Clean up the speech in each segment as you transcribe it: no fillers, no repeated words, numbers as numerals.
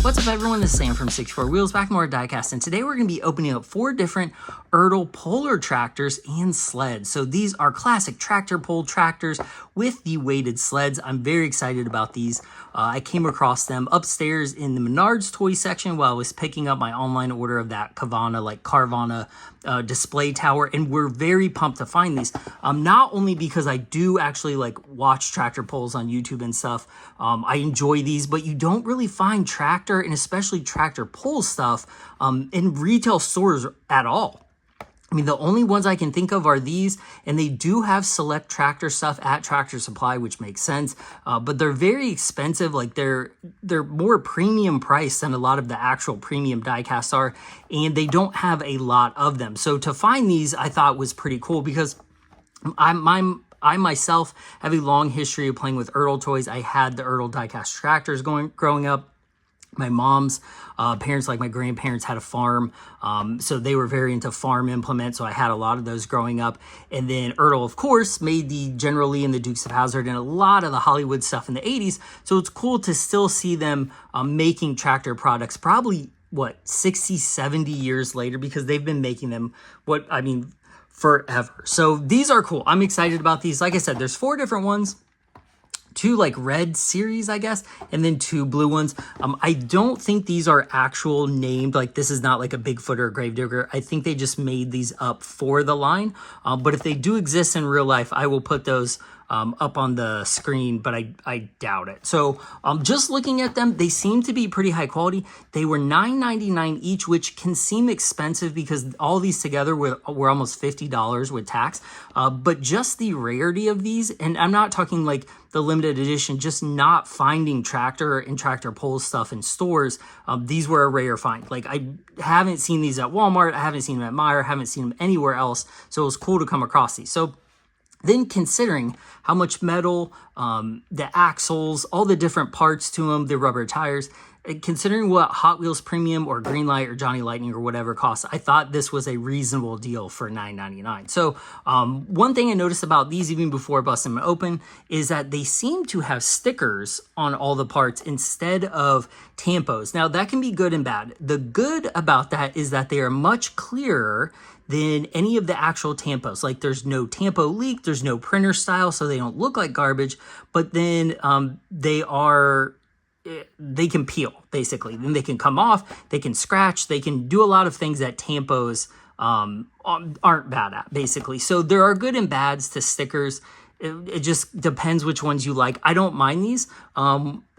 What's up everyone, this is Sam from 64 Wheels, back more diecast, and today we're going to be opening up 4 different Ertl polar tractors and sleds. So these are classic tractor pull tractors with the weighted sleds. I'm very excited about these. I came across them upstairs in the Menards toy section while I was picking up my online order of that Carvana display tower, and we're very pumped to find these. Not only because I do actually watch tractor pulls on YouTube and stuff, I enjoy these, but you don't really find tractor and especially tractor pull stuff in retail stores at all. I mean, the only ones I can think of are these, and they do have select tractor stuff at Tractor Supply, which makes sense, but they're very expensive. Like they're more premium priced than a lot of the actual premium diecasts are, and they don't have a lot of them. So to find these, I thought was pretty cool because I myself have a long history of playing with Ertl toys. I had the Ertl diecast tractors growing up. My mom's parents, like my grandparents, had a farm, so they were very into farm implements, so I had a lot of those growing up. And then Ertl, of course, made the General Lee and the Dukes of Hazzard and a lot of the Hollywood stuff in the 80s, so it's cool to still see them making tractor products probably, 60, 70 years later, because they've been making them, forever. So these are cool. I'm excited about these. Like I said, there's 4 different ones. 2 red series, I guess, and then 2 blue ones. I don't think these are actual named, this is not like a Bigfoot or a Gravedigger. I think they just made these up for the line. But if they do exist in real life, I will put those up on the screen, but I doubt it. So just looking at them, they seem to be pretty high quality. They were $9.99 each, which can seem expensive because all these together were almost $50 with tax. But just the rarity of these, and I'm not talking like the limited edition, just not finding tractor and tractor pull stuff in stores. These were a rare find. I haven't seen these at Walmart. I haven't seen them at Meijer. I haven't seen them anywhere else. So it was cool to come across these. So then considering how much metal, the axles, all the different parts to them, the rubber tires, considering what Hot Wheels Premium or Greenlight or Johnny Lightning or whatever costs, I thought this was a reasonable deal for $9.99. So one thing I noticed about these, even before busting them open, is that they seem to have stickers on all the parts instead of tampos. Now that can be good and bad. The good about that is that they are much clearer than any of the actual tampos. There's no tampo leak, there's no printer style, so they don't look like garbage, but then they can peel, basically. Then they can come off, they can scratch, they can do a lot of things that tampos aren't bad at, basically. So there are good and bads to stickers. It just depends which ones you like. I don't mind these.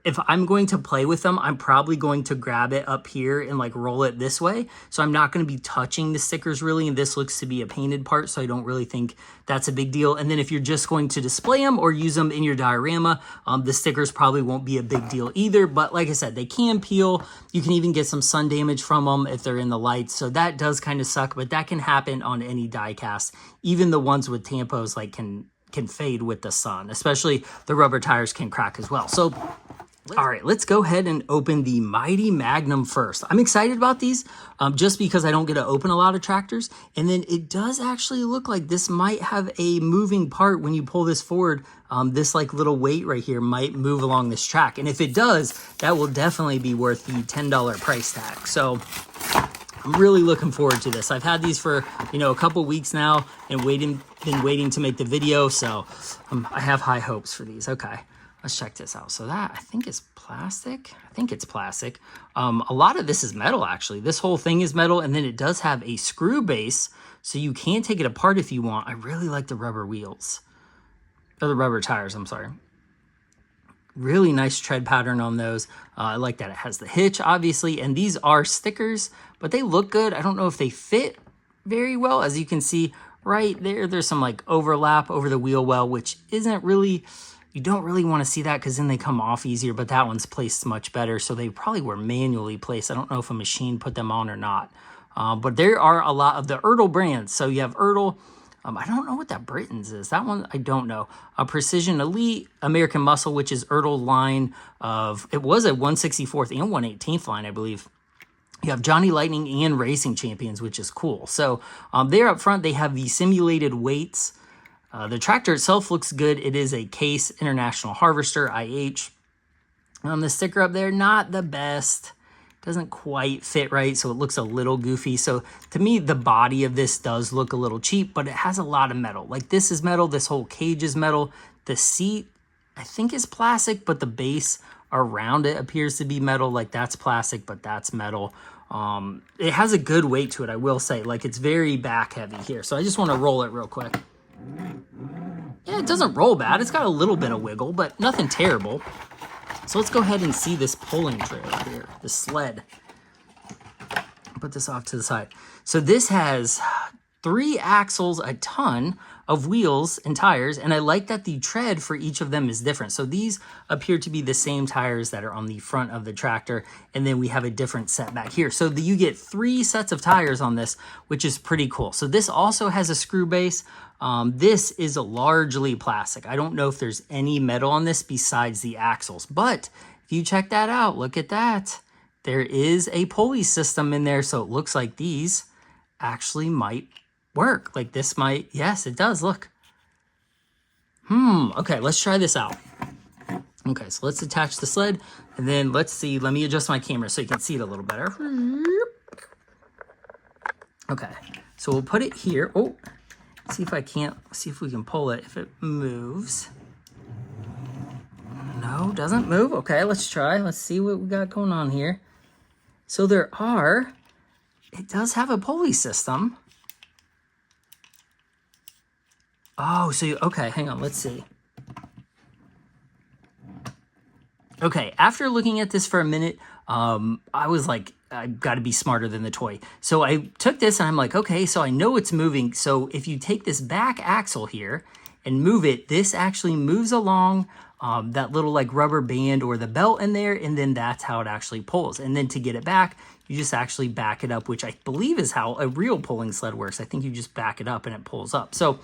If I'm going to play with them, I'm probably going to grab it up here and roll it this way. So I'm not going to be touching the stickers really. And this looks to be a painted part, so I don't really think that's a big deal. And then if you're just going to display them or use them in your diorama, the stickers probably won't be a big deal either. But like I said, they can peel. You can even get some sun damage from them if they're in the light. So that does kind of suck, but that can happen on any diecast. Even the ones with tampos can fade with the sun, especially the rubber tires can crack as well. So all right, let's go ahead and open the Mighty Magnum first. I'm excited about these just because I don't get to open a lot of tractors. And then it does actually look like this might have a moving part when you pull this forward. This little weight right here might move along this track. And if it does, that will definitely be worth the $10 price tag. So I'm really looking forward to this. I've had these for, a couple weeks now and been waiting to make the video. So I have high hopes for these. Okay. Let's check this out. So that, I think, is plastic. I think it's plastic. A lot of this is metal, actually. This whole thing is metal, and then it does have a screw base, so you can take it apart if you want. I really like the rubber wheels. Or the rubber tires, I'm sorry. Really nice tread pattern on those. I like that it has the hitch, obviously, and these are stickers, but they look good. I don't know if they fit very well. As you can see right there, there's some overlap over the wheel well, which isn't really... You don't really want to see that because then they come off easier, but that one's placed much better. So they probably were manually placed. I don't know if a machine put them on or not. But there are a lot of the Ertl brands. So you have Ertl. I don't know what that Britain's is. That one, I don't know. Precision Elite, American Muscle, which is Ertl's line of, it was a 164th and 118th line, I believe. You have Johnny Lightning and Racing Champions, which is cool. So there up front, they have the simulated weights. The tractor itself looks good. It is a Case International Harvester IH. The sticker up there, not the best. doesn't quite fit right, so it looks a little goofy. So to me, the body of this does look a little cheap, but it has a lot of metal. Like this is metal, this whole cage is metal. The seat, I think is plastic, but the base around it appears to be metal. Like that's plastic, but that's metal. It has a good weight to it, I will say. Like it's very back heavy here. So I just want to roll it real quick. Yeah, it doesn't roll bad. It's got a little bit of wiggle, but nothing terrible. So let's go ahead and see this pulling trailer here, the sled. Put this off to the side. So this has 3 axles, a ton of wheels and tires, and I like that the tread for each of them is different. So these appear to be the same tires that are on the front of the tractor, and then we have a different set back here. So you get 3 sets of tires on this, which is pretty cool. So this also has a screw base. This is largely plastic. I don't know if there's any metal on this besides the axles, but if you check that out, look at that. There is a pulley system in there, so it looks like these actually might work. Like this might, yes, it does, look. Okay, let's try this out. Okay, so let's attach the sled, and then let's see, let me adjust my camera so you can see it a little better. Okay, so we'll put it here. Oh, see if we can pull it, if it moves. No, doesn't move. Okay, let's try. Let's see what we got going on here. So it does have a pulley system. Oh, so okay, hang on, let's see. Okay, after looking at this for a minute, I was like, I've got to be smarter than the toy. So I took this and I'm like, okay, so I know it's moving. So if you take this back axle here and move it, this actually moves along that little like rubber band or the belt in there, and then that's how it actually pulls. And then to get it back, you just actually back it up, which I believe is how a real pulling sled works. I think you just back it up and it pulls up. So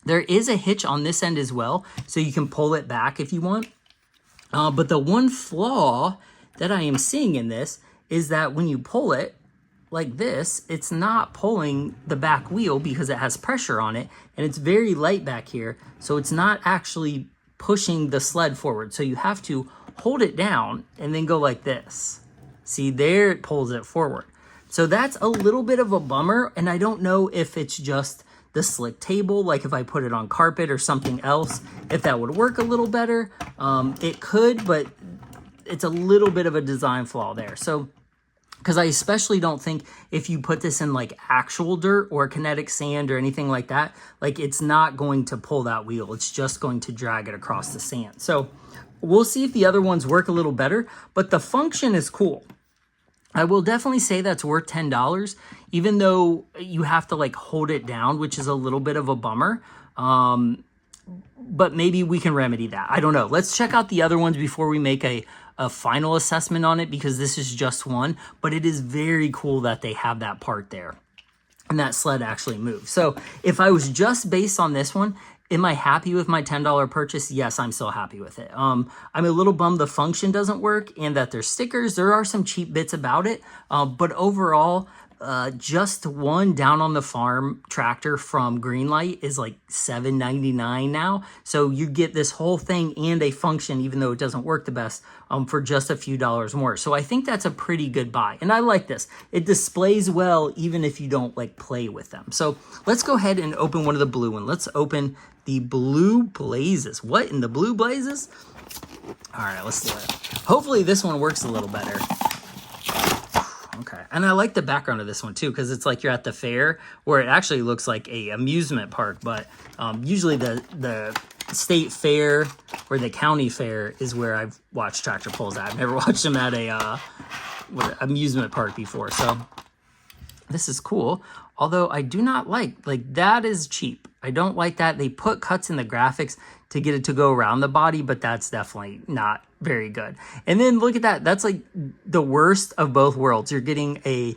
there is a hitch on this end as well, so you can pull it back if you want. But the one flaw that I am seeing in this is that when you pull it like this, it's not pulling the back wheel because it has pressure on it, and it's very light back here, so it's not actually pushing the sled forward. So you have to hold it down and then go like this. See, there it pulls it forward. So that's a little bit of a bummer, and I don't know if it's just the slick table, like if I put it on carpet or something else, if that would work a little better. It could, but it's a little bit of a design flaw there. So, because I especially don't think if you put this in like actual dirt or kinetic sand or anything like that, like it's not going to pull that wheel. It's just going to drag it across the sand. So we'll see if the other ones work a little better, but the function is cool. I will definitely say that's worth $10, even though you have to like hold it down, which is a little bit of a bummer. But maybe we can remedy that. I don't know. Let's check out the other ones before we make a final assessment on it, because this is just one, but it is very cool that they have that part there and that sled actually moves. So if I was just based on this one, am I happy with my $10 purchase? Yes, I'm still happy with it. I'm a little bummed the function doesn't work and that there's stickers. There are some cheap bits about it, but overall, just one down on the farm tractor from Greenlight is like $7.99 now. So you get this whole thing and a function, even though it doesn't work the best, for just a few dollars more. So I think that's a pretty good buy. And I like this. It displays well, even if you don't like play with them. So let's go ahead and open one of the blue ones. Let's open the Blue Blazes. What in the Blue Blazes? All right, let's do it. Hopefully this one works a little better. Okay, and I like the background of this one too, because it's like you're at the fair, where it actually looks like a amusement park, but usually the state fair or the county fair is where I've watched tractor pulls at. I've never watched them at a amusement park before, so this is cool. Although I do not like that is cheap. I don't like that. They put cuts in the graphics to get it to go around the body, but that's definitely not very good. And then look at that. That's like the worst of both worlds. You're getting a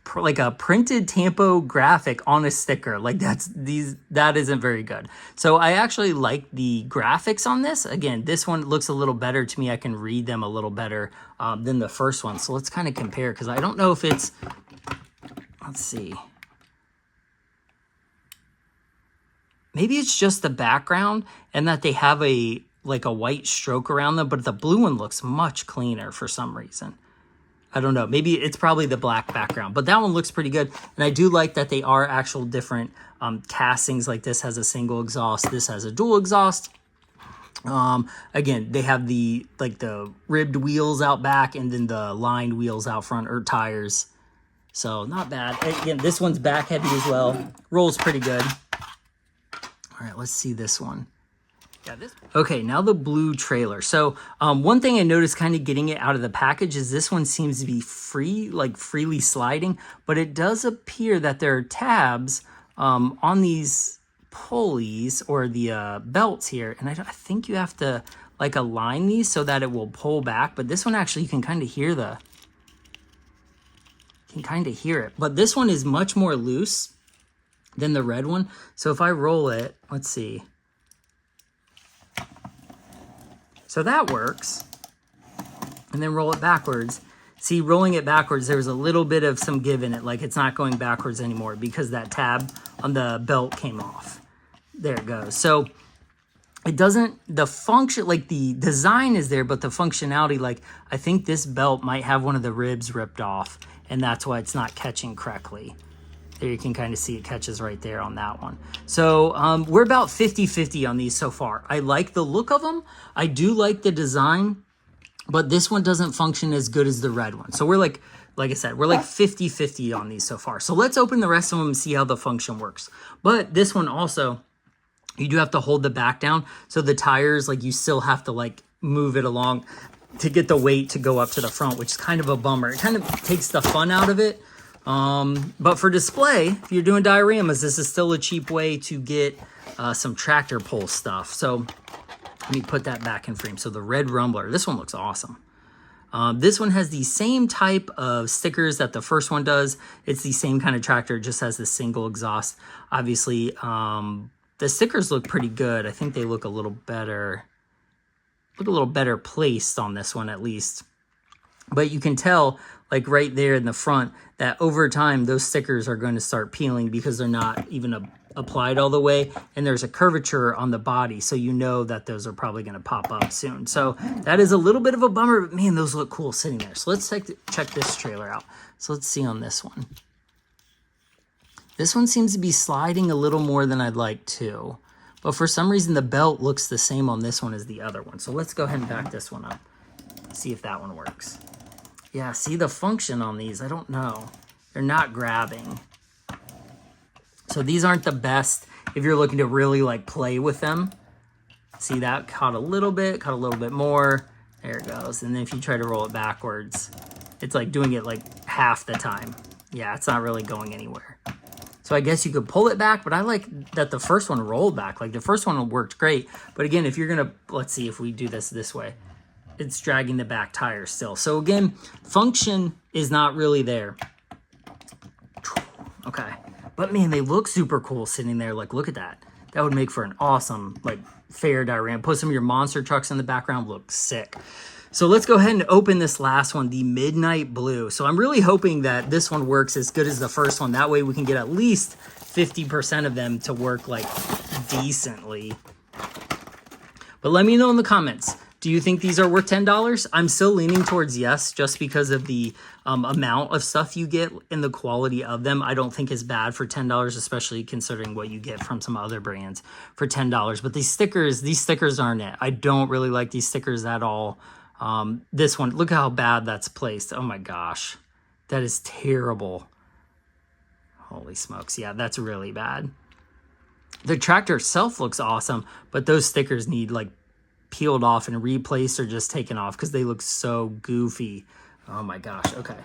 printed Tampo graphic on a sticker. Like that isn't very good. So I actually like the graphics on this. Again, this one looks a little better to me. I can read them a little better than the first one. So let's kind of compare, because I don't know if it's, let's see. Maybe it's just the background and that they have a white stroke around them, but the blue one looks much cleaner for some reason. I don't know. Maybe it's probably the black background, but that one looks pretty good. And I do like that they are actual different castings. Like this has a single exhaust. This has a dual exhaust. Again, they have the ribbed wheels out back and then the lined wheels out front, or tires. So not bad. Again, this one's back heavy as well. Rolls pretty good. All right, let's see this one. Okay, now the blue trailer. So one thing I noticed kind of getting it out of the package is this one seems to be free, like freely sliding, but it does appear that there are tabs on these pulleys or the belts here. And I think you have to like align these so that it will pull back. But this one actually, you can kind of hear it. But this one is much more loose than the red one. So if I roll it, let's see. So that works. And then roll it backwards. See, rolling it backwards, there's a little bit of some give in it. Like it's not going backwards anymore because that tab on the belt came off. There it goes. So it doesn't, the function, like the design is there, but the functionality, like I think this belt might have one of the ribs ripped off and that's why it's not catching correctly. There you can kind of see it catches right there on that one. So we're about 50-50 on these so far. I like the look of them. I do like the design, but this one doesn't function as good as the red one. So we're like I said, we're like 50-50 on these so far. So let's open the rest of them and see how the function works. But this one also, you do have to hold the back down. So the tires, like you still have to like move it along to get the weight to go up to the front, which is kind of a bummer. It kind of takes the fun out of it. But for display, if you're doing dioramas, this is still a cheap way to get some tractor pull stuff. So let me put that back in frame. So the red Rumbler, this one looks awesome. This one has the same type of stickers that the first one does. It's the same kind of tractor, it just has the single exhaust. Obviously, the stickers look pretty good. I think they look a little better placed on this one at least. But you can tell, like right there in the front, that over time, those stickers are going to start peeling because they're not even applied all the way. And there's a curvature on the body, so you know that those are probably going to pop up soon. So that is a little bit of a bummer, but man, those look cool sitting there. So let's check this trailer out. So let's see on this one. This one seems to be sliding a little more than I'd like to. But for some reason, the belt looks the same on this one as the other one. So let's go ahead and back this one up. See if that one works. Yeah, see the function on these, I don't know. They're not grabbing. So these aren't the best if you're looking to really like play with them. See that caught a little bit more. There it goes. And then if you try to roll it backwards, it's like doing it like half the time. Yeah, it's not really going anywhere. So I guess you could pull it back, but I like that the first one rolled back. Like the first one worked great. But again, if you're gonna, let's see if we do this way. It's dragging the back tire still. So again, function is not really there. Okay. But man, they look super cool sitting there. Like, look at that. That would make for an awesome, like, fair diorama. Put some of your monster trucks in the background. Look sick. So let's go ahead and open this last one, the Midnight Blue. So I'm really hoping that this one works as good as the first one. That way we can get at least 50% of them to work, like, decently. But let me know in the comments. Do you think these are worth $10? I'm still leaning towards yes, just because of the amount of stuff you get and the quality of them. I don't think is bad for $10, especially considering what you get from some other brands for $10. But these stickers aren't it. I don't really like these stickers at all. This one, look how bad that's placed. Oh my gosh, that is terrible. Holy smokes. Yeah, that's really bad. The tractor itself looks awesome, but those stickers need like peeled off and replaced or just taken off because they look so goofy. Oh my gosh. Okay.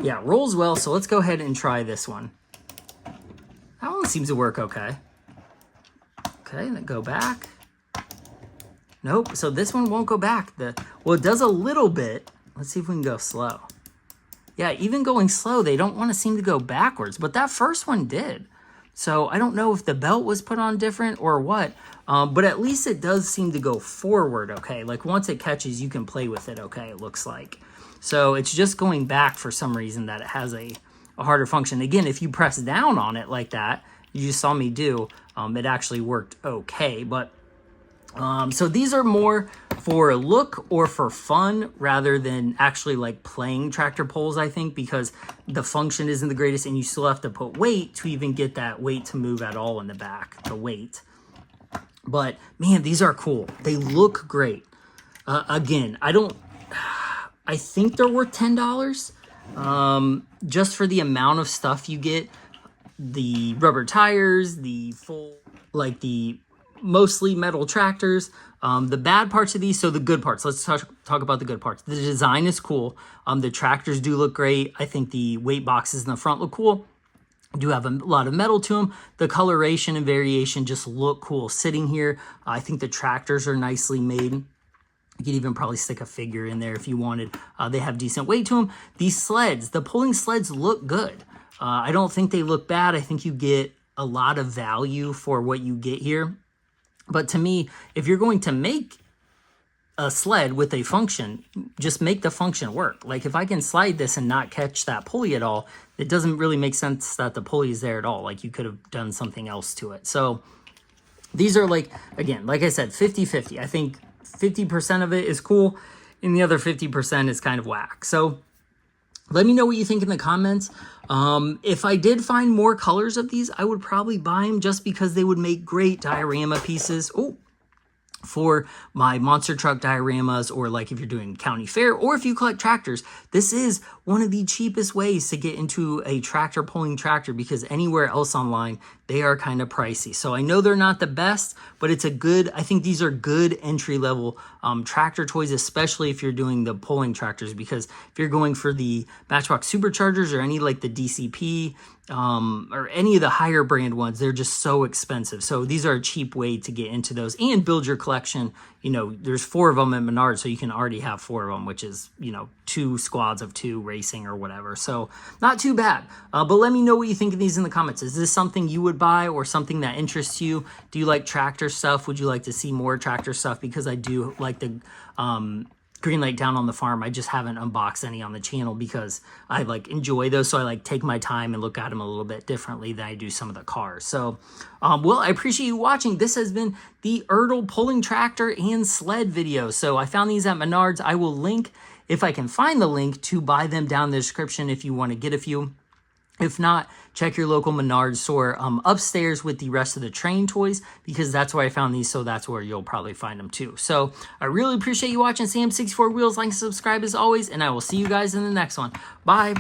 Yeah, rolls well. So let's go ahead and try this one. That one seems to work okay. Okay, and then go back. Nope. So this one won't go back. Well, it does a little bit. Let's see if we can go slow. Yeah, even going slow, they don't want to seem to go backwards, but that first one did. So I don't know if the belt was put on different or what, but at least it does seem to go forward, okay? Like once it catches, you can play with it, okay, it looks like. So it's just going back for some reason that it has a harder function. Again, if you press down on it like that, you just saw me do, it actually worked okay. But so these are more for look or for fun rather than actually like playing tractor pulls, I think, because the function isn't the greatest and you still have to put weight to even get that weight to move at all in the back, the weight. But man, these are cool. They look great. Again, I think they're worth $10 just for the amount of stuff you get. The rubber tires, the full, like the mostly metal tractors. The bad parts of these, so the good parts. Let's talk about the good parts. The design is cool. The tractors do look great. I think the weight boxes in the front look cool. Do have a lot of metal to them. The coloration and variation just look cool sitting here. I think the tractors are nicely made. You could even probably stick a figure in there if you wanted. They have decent weight to them. These sleds, the pulling sleds look good. I don't think they look bad. I think you get a lot of value for what you get here. But to me, if you're going to make a sled with a function, just make the function work. Like if I can slide this and not catch that pulley at all, it doesn't really make sense that the pulley is there at all. Like you could have done something else to it. So these are like, again, like I said, 50-50. I think 50% of it is cool and the other 50% is kind of whack. So let me know what you think in the comments. If I did find more colors of these, I would probably buy them just because they would make great diorama pieces. Oh, for my monster truck dioramas, or like if you're doing county fair, or if you collect tractors, this is one of the cheapest ways to get into a tractor pulling tractor, because anywhere else online, they are kind of pricey. So I know they're not the best, but it's a good, I think these are good entry level tractor toys, especially if you're doing the pulling tractors, because if you're going for the Matchbox Superchargers or any like the DCP, or any of the higher brand ones, they're just so expensive. So these are a cheap way to get into those and build your collection. You know, there's 4 of them at Menards, so you can already have 4 of them, which is, you know, 2 squads of 2 racing or whatever. So not too bad. But let me know what you think of these in the comments. Is this something you would buy or something that interests you? Do you like tractor stuff? Would you like to see more tractor stuff? Because I do like the Green Light Down on the Farm. I just haven't unboxed any on the channel because I like enjoy those. So I like take my time and look at them a little bit differently than I do some of the cars. So, well, I appreciate you watching. This has been the Ertl pulling tractor and sled video. So I found these at Menards. I will link, if I can find the link, to buy them down in the description if you want to get a few. If not, check your local Menards store upstairs with the rest of the train toys, because that's where I found these, so that's where you'll probably find them too. So I really appreciate you watching Sam64 Wheels. Like and subscribe as always, and I will see you guys in the next one. Bye.